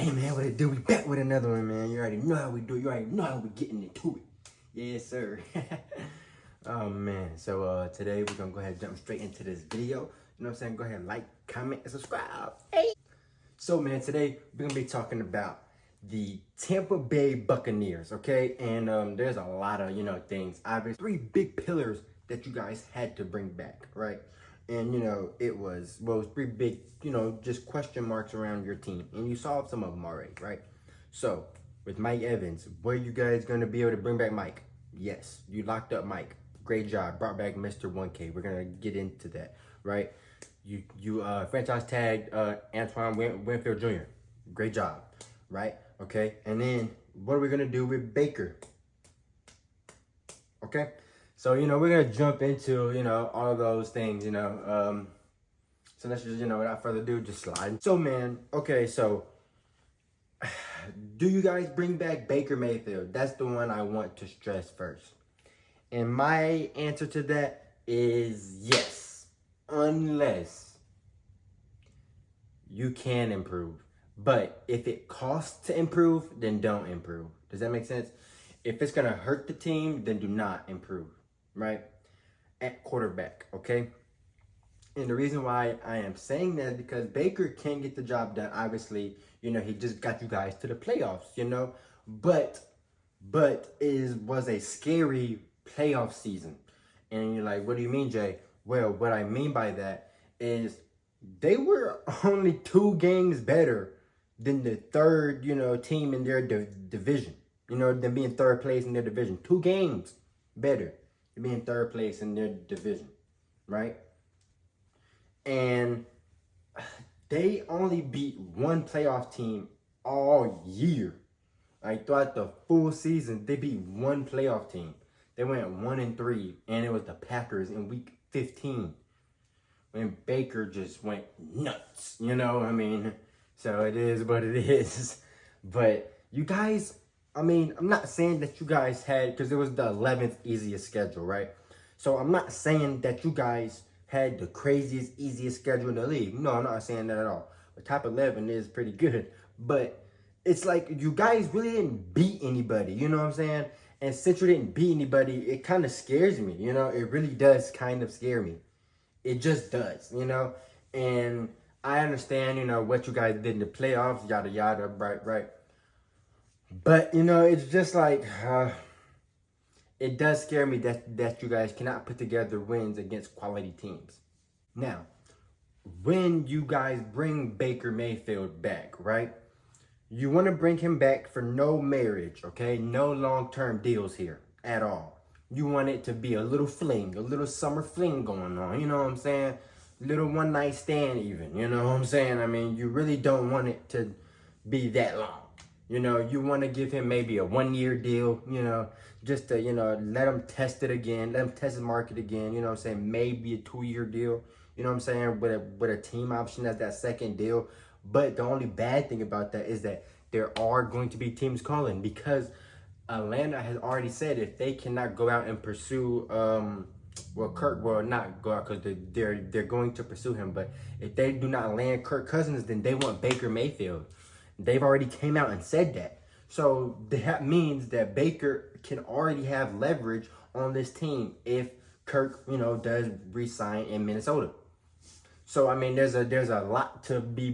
Hey man, what it do? We back with another one, man. You already know how we do. You already know how we getting into it. Yes, sir. Oh man. So today we're gonna go ahead and jump straight into this video. You know what I'm saying? Go ahead and like, comment, and subscribe. Hey. So man, today we're gonna be talking about the Tampa Bay Buccaneers, okay? And there's a lot of things. Obviously, 3 big pillars that you guys had to bring back, right? And it was 3 big, just question marks around your team, and you solved some of them already, right? So with Mike Evans, were you guys gonna be able to bring back Mike? Yes, you locked up Mike. Great job. Brought back Mr. 1K. We're gonna get into that, right? You franchise tagged Antoine Winfield Jr. Great job, right? Okay, and then what are we gonna do with Baker? Okay, so we're gonna jump into all of those things. So let's just without further ado, just slide. So man, okay, so do you guys bring back Baker Mayfield? That's the one I want to stress first. And my answer to that is yes, unless you can improve. But if it costs to improve, then don't improve. Does that make sense? If it's going to hurt the team, then do not improve, right? At quarterback, okay? And the reason why I am saying that is because Baker can get the job done. Obviously, he just got you guys to the playoffs, But it was a scary playoff season. And you're like, what do you mean, Jay? Well, what I mean by that is they were only 2 games better than the third, team in their division. Than being third place in their division. 2 games better than being third place in their division, right? And they only beat 1 playoff team all year. Like throughout the full season, they beat 1 playoff team. They went 1-3, and it was the Packers in week 15. When Baker just went nuts, So it is what it is. But you guys, I'm not saying that you guys had, because it was the 11th easiest schedule, right? So I'm not saying that you guys had the craziest, easiest schedule in the league. No, I'm not saying that at all. The top 11 is pretty good. But it's like you guys really didn't beat anybody, you know what I'm saying? And since you didn't beat anybody, it kind of scares me, It really does kind of scare me. It just does, And I understand, what you guys did in the playoffs, yada, yada, right. But, it's just like, it does scare me that you guys cannot put together wins against quality teams. Now, when you guys bring Baker Mayfield back, right? You want to bring him back for no marriage, okay? No long-term deals here at all. You want it to be a little fling, a little summer fling going on, you know what I'm saying? Little one-night stand even, you know what I'm saying? You really don't want it to be that long. You want to give him maybe a 1-year deal, just to, let him test it again, let him test the market again, you know what I'm saying? Maybe a 2-year deal, you know what I'm saying, with a team option as that second deal. But the only bad thing about that is that there are going to be teams calling, because Atlanta has already said if they cannot go out and pursue, Kirk will not go out because they're going to pursue him. But if they do not land Kirk Cousins, then they want Baker Mayfield. They've already came out and said that. So that means that Baker can already have leverage on this team if Kirk, does re-sign in Minnesota. So there's a lot to be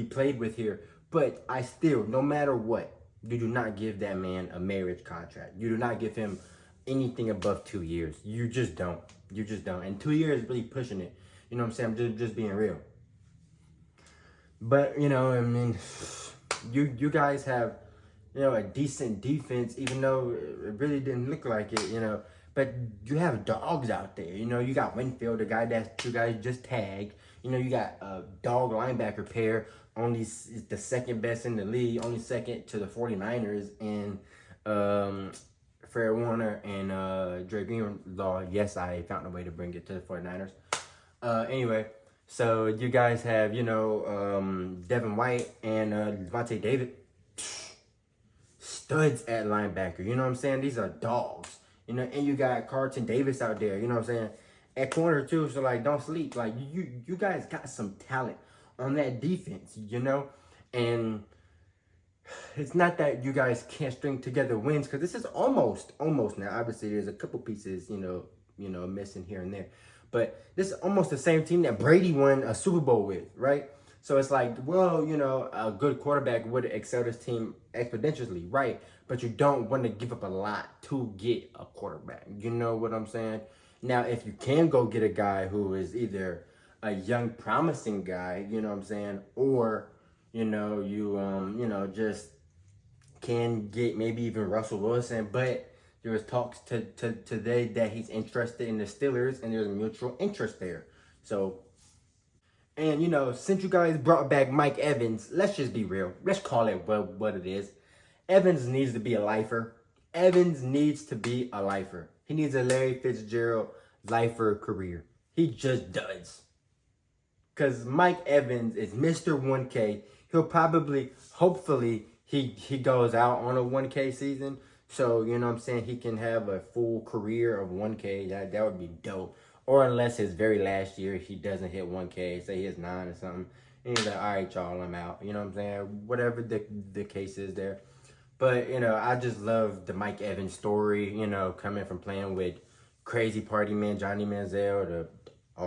played with here, but I still, no matter what, you do not give that man a marriage contract. You do not give him anything above 2 years. You just don't. You just don't. And 2 years is really pushing it. You know what I'm saying? I'm just being real. But you guys have a decent defense, even though it really didn't look like it. But you have dogs out there. You got Winfield, the guy that you guys just tagged. You got a dog linebacker pair, only the second best in the league, only second to the 49ers, and Fred Warner and Dre Greenlaw. Yes, I found a way to bring it to the 49ers. Anyway, so you guys have, Devin White and Devontae David. Studs at linebacker. You know what I'm saying? These are dogs. And you got Carlton Davis out there. You know what I'm saying? At corner too, so don't sleep. You guys got some talent on that defense, and it's not that you guys can't string together wins, because this is almost now. Obviously, there's a couple pieces, missing here and there, but this is almost the same team that Brady won a Super Bowl with, right? So it's like, well, a good quarterback would excel this team exponentially, right? But you don't want to give up a lot to get a quarterback. You know what I'm saying? Now, if you can go get a guy who is either a young, promising guy, you know what I'm saying, or just can get maybe even Russell Wilson, but there was talks today that he's interested in the Steelers, and there's a mutual interest there. So, and since you guys brought back Mike Evans, let's just be real. Let's call it what it is. Evans needs to be a lifer. Evans needs to be a lifer. He needs a Larry Fitzgerald lifer career. He just does. Because Mike Evans is Mr. 1K. He'll probably, hopefully, he goes out on a 1K season. So, you know what I'm saying? He can have a full career of 1K. That would be dope. Or unless his very last year he doesn't hit 1K, say he hits 9 or something. And he's like, all right, y'all, I'm out. You know what I'm saying? Whatever the case is there. But, I just love the Mike Evans story, coming from playing with crazy party man Johnny Manziel to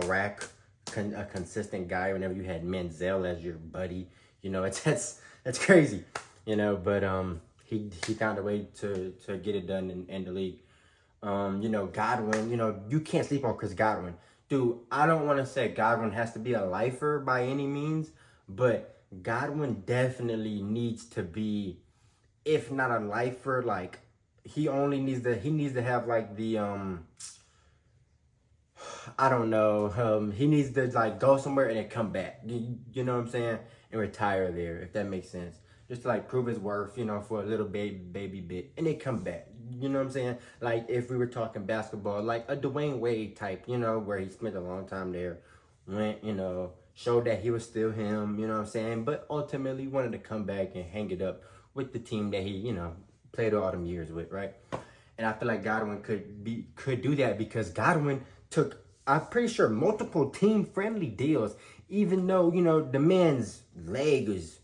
Iraq, a consistent guy whenever you had Manziel as your buddy. That's crazy, but he found a way to get it done in the league. Godwin, you can't sleep on Chris Godwin. Dude, I don't want to say Godwin has to be a lifer by any means, but Godwin definitely needs to be, if not a lifer, like he needs to have like the I don't know, he needs to like go somewhere and then come back. You know what I'm saying? And retire there, if that makes sense. Just to like prove his worth, for a little baby bit, and then come back. You know what I'm saying? Like if we were talking basketball, like a Dwayne Wade type, where he spent a long time there, went, showed that he was still him, you know what I'm saying? But ultimately wanted to come back and hang it up with the team that he, played all them years with, right? And I feel like Godwin could do that, because Godwin took, I'm pretty sure, multiple team-friendly deals, even though, the man's leg is,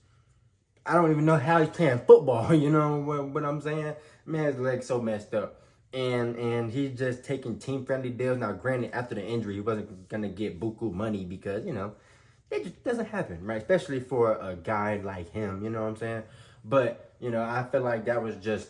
I don't even know how he's playing football, you know what I'm saying? Man's leg's so messed up. And he's just taking team-friendly deals. Now, granted, after the injury, he wasn't going to get buku money because, it just doesn't happen, right? Especially for a guy like him, you know what I'm saying? But, I feel like that was just,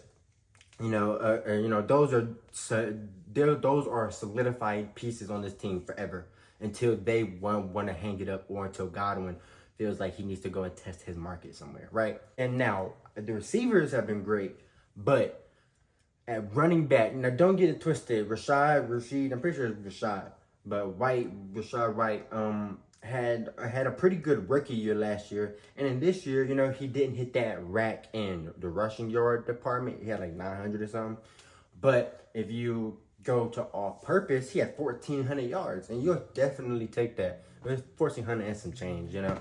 those are solidified pieces on this team forever until they want to hang it up, or until Godwin feels like he needs to go and test his market somewhere, right? And now, the receivers have been great, but at running back, now don't get it twisted, Rashid, I'm pretty sure it's Rashad, but Rashad White, had a pretty good rookie year last year, and in this year, he didn't hit that rack in the rushing yard department. He had like 900 or something, but if you go to all-purpose, he had 1,400 yards, and you'll definitely take that. It was 1,400 and some change, and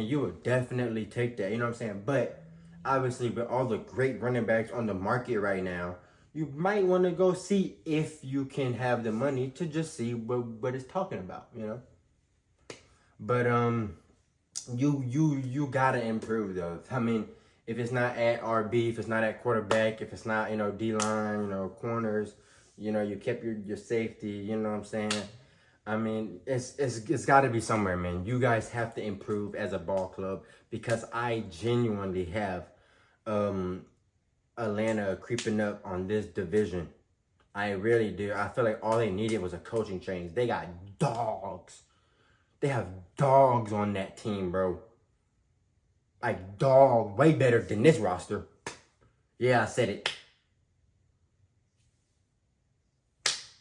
you would definitely take that, you know what I'm saying? But obviously, with all the great running backs on the market right now, you might want to go see if you can have the money to just see what it's talking about, But you gotta improve though. I mean, if it's not at RB, if it's not at quarterback, if it's not D-line, corners, you kept your safety. You know what I'm saying? I mean, it's got to be somewhere, man. You guys have to improve as a ball club, because I genuinely have Atlanta creeping up on this division. I really do. I feel like all they needed was a coaching change. They got dogs. They have dogs on that team, bro. Like, dog. Way better than this roster. Yeah, I said it.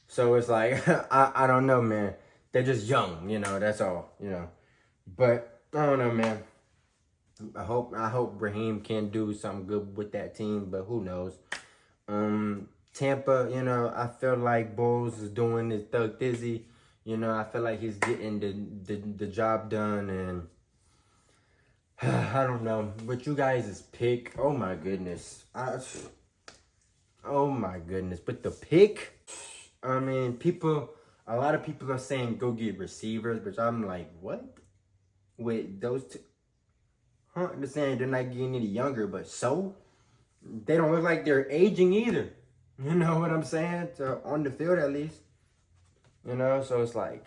So it's like, I don't know, man. They're just young, that's all, But, I don't know, man. I hope Raheem can do something good with that team, but who knows. Tampa, I feel like Bowles is doing his Thug Dizzy. I feel like he's getting the job done, and I don't know. But you guys' pick, oh my goodness. Oh my goodness. But the pick, I mean, a lot of people are saying go get receivers, but I'm like, what? With those two? Huh? They're saying they're not getting any younger, but so? they don't look like they're aging either. You know what I'm saying? So, on the field at least. You know, so it's like,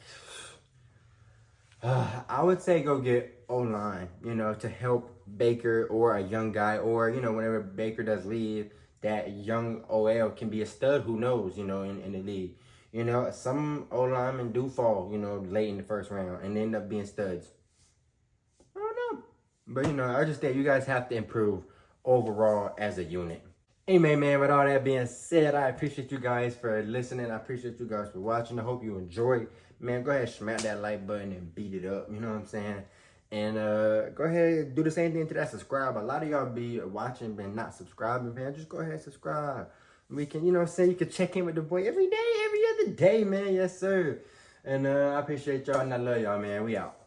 I would say go get O-line, you know, to help Baker or a young guy, or, you know, whenever Baker does leave, that young OL can be a stud, who knows, you know, in the league. You know, some O-linemen do fall, you know, late in the first round and end up being studs. I don't know. But, you know, I just think you guys have to improve overall as a unit. Anyway, man, with all that being said, I appreciate you guys for listening. I appreciate you guys for watching. I hope you enjoyed. Man, go ahead and smack that like button and beat it up. You know what I'm saying? And go ahead and do the same thing to that subscribe. A lot of y'all be watching and not subscribing, man. Just go ahead and subscribe. We can, you know what I'm saying? You can check in with the boy every day, every other day, man. Yes, sir. And I appreciate y'all and I love y'all, man. We out.